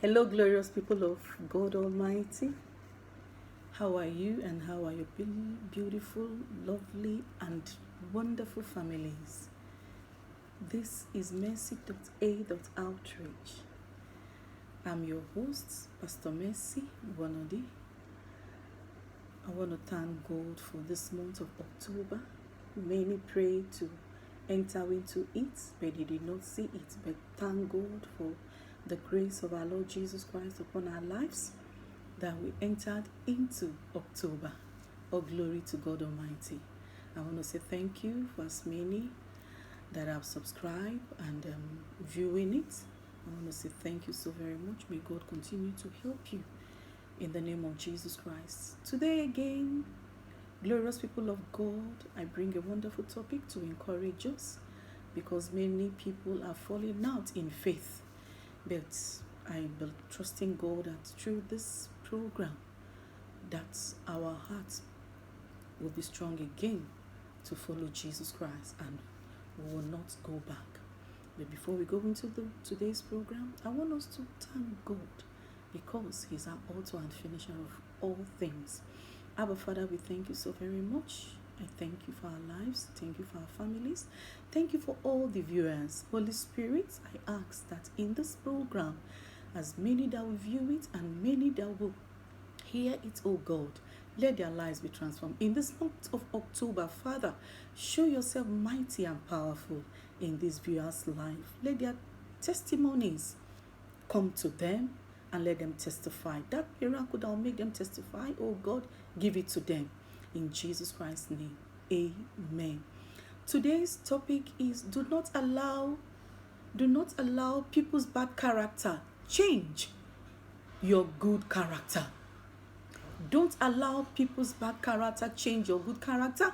Hello, glorious people of God Almighty. How are you and how are your beautiful, lovely, and wonderful families? This is Mercy.A.Outreach. I'm your host, Pastor Mercy Wanodi. I want to thank God for this month of October. Many prayed to enter into it, but they did not see it. But thank God for the grace of our Lord Jesus Christ upon our lives, that we entered into October. All glory to God Almighty. I want to say thank you for as many that have subscribed and viewing it. I want to say thank you so very much. May God continue to help you in the name of Jesus Christ. Today again, glorious people of God, I bring a wonderful topic to encourage us, because many people are falling out in faith. But I am trusting God that through this program, that our hearts will be strong again to follow Jesus Christ and we will not go back. But before we go into today's program, I want us to thank God, because He's our author and finisher of all things. Abba Father, we thank you so very much. I thank you for our lives. Thank you for our families. Thank you for all the viewers. Holy Spirit, I ask that in this program, as many that will view it and many that will hear it, oh God, let their lives be transformed. In this month of October, Father, show yourself mighty and powerful in this viewer's life. Let their testimonies come to them and let them testify. That miracle that will make them testify, oh God, give it to them. In Jesus Christ's name, amen. Today's topic is do not allow people's bad character change your good character. Don't allow people's bad character change your good character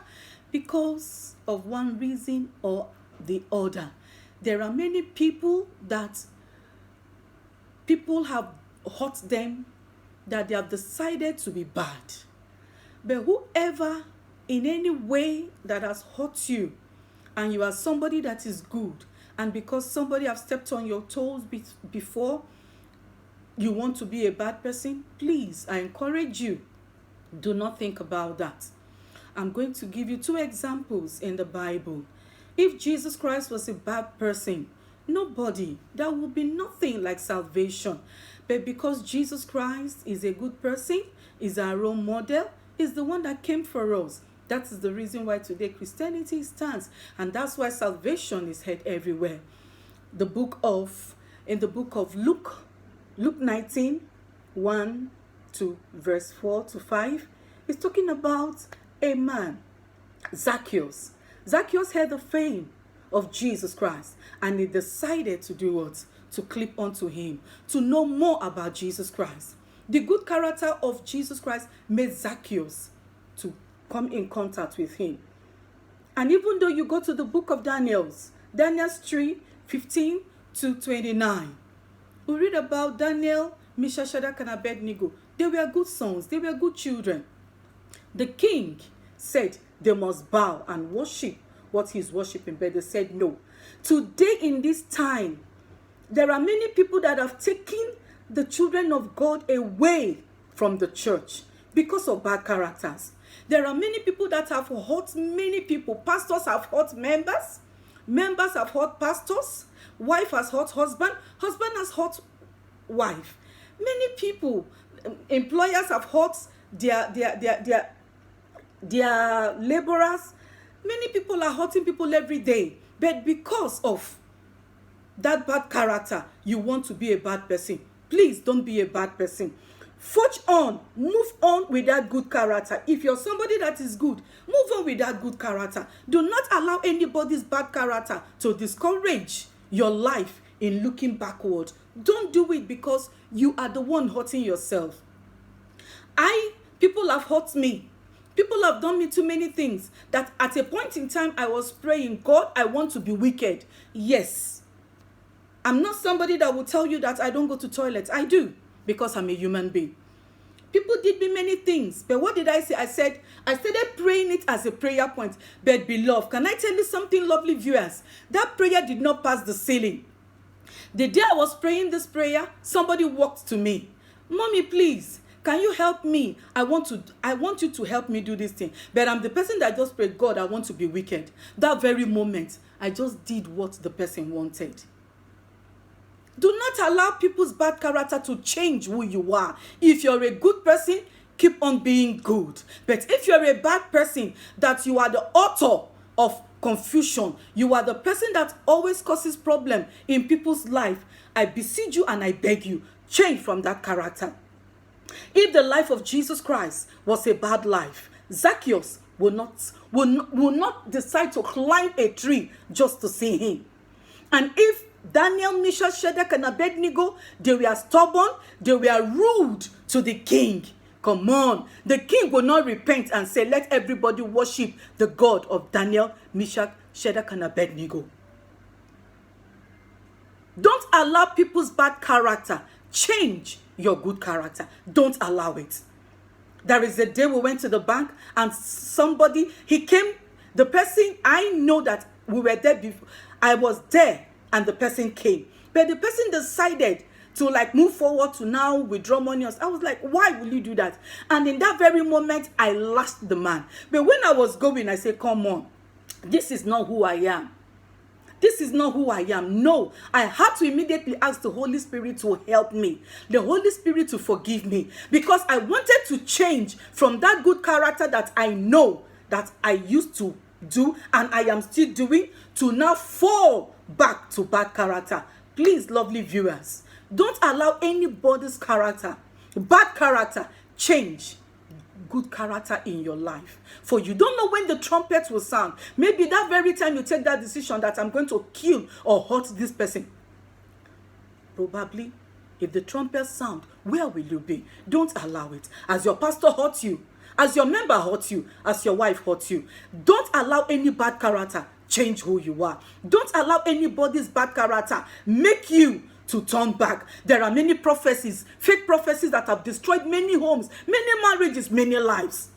because of one reason or the other. There are many people that people have hurt them, that they have decided to be bad. But whoever in any way that has hurt you, and you are somebody that is good, and because somebody have stepped on your toes before, you want to be a bad person, please, I encourage you, do not think about that. I'm going to give you two examples in the Bible. If Jesus Christ was a bad person, there will be nothing like salvation. But because Jesus Christ is a good person, is our role model, is the one that came for us, that is the reason why today Christianity stands, and that's why salvation is heard everywhere. In the book of Luke 19, 1 to verse 4 to 5, is talking about a man, Zacchaeus. Zacchaeus heard the fame of Jesus Christ, and he decided to do what? To clip onto him, to know more about Jesus Christ. The good character of Jesus Christ made Zacchaeus to come in contact with him. And even though you go to the book of Daniel 3, 15 to 29, we read about Daniel, Meshach, Shadrach, and Abednego. They were good sons. They were good children. The king said they must bow and worship what he's worshiping, but they said no. Today in this time, there are many people that have taken the children of God away from the church because of bad characters. There are many people that have hurt many people. Pastors have hurt members. Members have hurt pastors. Wife has hurt husband. Husband has hurt wife. Many people, employers have hurt their laborers. Many people are hurting people every day. But because of that bad character, you want to be a bad person. Please don't be a bad person. Forge on, move on with that good character. If you're somebody that is good, move on with that good character. Do not allow anybody's bad character to discourage your life in looking backward. Don't do it because you are the one hurting yourself. People have hurt me. People have done me too many things that at a point in time I was praying, God, I want to be wicked. Yes. I'm not somebody that will tell you that I don't go to toilets. I do, because I'm a human being. People did me many things, but what did I say? I started praying it as a prayer point. But beloved, can I tell you something, lovely viewers? That prayer did not pass the ceiling. The day I was praying this prayer, somebody walked to me. Mommy, please, can you help me? I want you to help me do this thing. But I'm the person that just prayed, God, I want to be wicked. That very moment, I just did what the person wanted. Do not allow people's bad character to change who you are. If you're a good person, keep on being good. But if you're a bad person, that you are the author of confusion, you are the person that always causes problem in people's life, I beseech you and I beg you, change from that character. If the life of Jesus Christ was a bad life, Zacchaeus will not decide to climb a tree just to see him. And if Daniel, Meshach, Shadrach, and Abednego, they were stubborn, they were rude to the king. Come on, the king will not repent and say, let everybody worship the God of Daniel, Meshach, Shadrach, and Abednego. Don't allow people's bad character change your good character. Don't allow it. There is a day we went to the bank and somebody, he came, the person, I know that we were there before, I was there and the person came. But the person decided to like move forward to now withdraw money. I was like, why will you do that? And in that very moment, I lashed the man. But when I was going, I said, come on, this is not who I am. This is not who I am. No, I had to immediately ask the Holy Spirit to help me. The Holy Spirit to forgive me. Because I wanted to change from that good character that I know that I used to do and I am still doing to now fall back to bad character. Please, lovely viewers, don't allow anybody's character, bad character, change good character in your life. For you don't know when the trumpet will sound. Maybe that very time you take that decision that I'm going to kill or hurt this person. Probably, if the trumpet sound, where will you be? Don't allow it. As your pastor hurt you, as your member hurt you, as your wife hurt you, don't allow any bad character change who you are. Don't allow anybody's bad character make you to turn back. There are many prophecies, fake prophecies that have destroyed many homes, many marriages, many lives.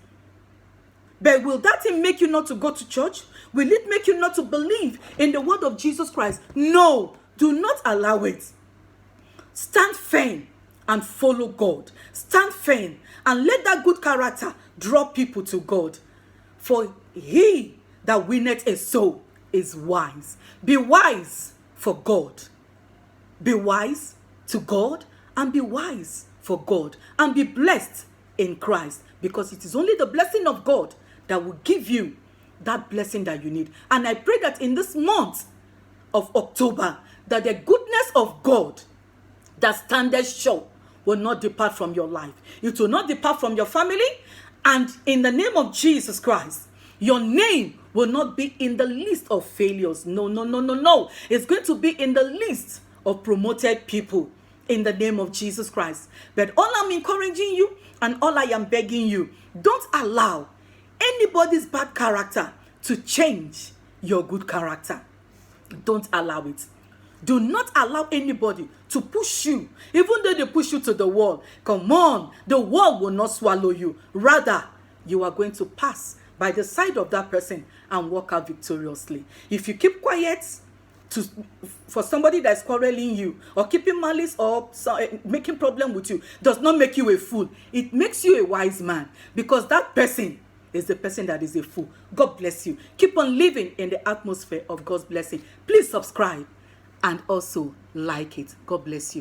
But will that thing make you not to go to church? Will it make you not to believe in the word of Jesus Christ? No, do not allow it. Stand firm and follow God. Stand firm and let that good character draw people to God. For he that winneth a soul is wise. Be wise for God. Be wise to God and be wise for God and be blessed in Christ, because it is only the blessing of God that will give you that blessing that you need. And I pray that in this month of October, that the goodness of God that standeth sure will not depart from your life. It will not depart from your family. And in the name of Jesus Christ, your name will not be in the list of failures. No, no, no, no, no. It's going to be in the list of promoted people in the name of Jesus Christ. But all I'm encouraging you and all I am begging you, don't allow anybody's bad character to change your good character. Don't allow it. Do not allow anybody to push you, even though they push you to the wall. Come on, the wall will not swallow you. Rather, you are going to pass by the side of that person and walk out victoriously. If you keep quiet for somebody that's quarreling you, or keeping malice, or making problem with you, does not make you a fool. It makes you a wise man, because that person is the person that is a fool. God bless you. Keep on living in the atmosphere of God's blessing. Please subscribe and also like it. God bless you.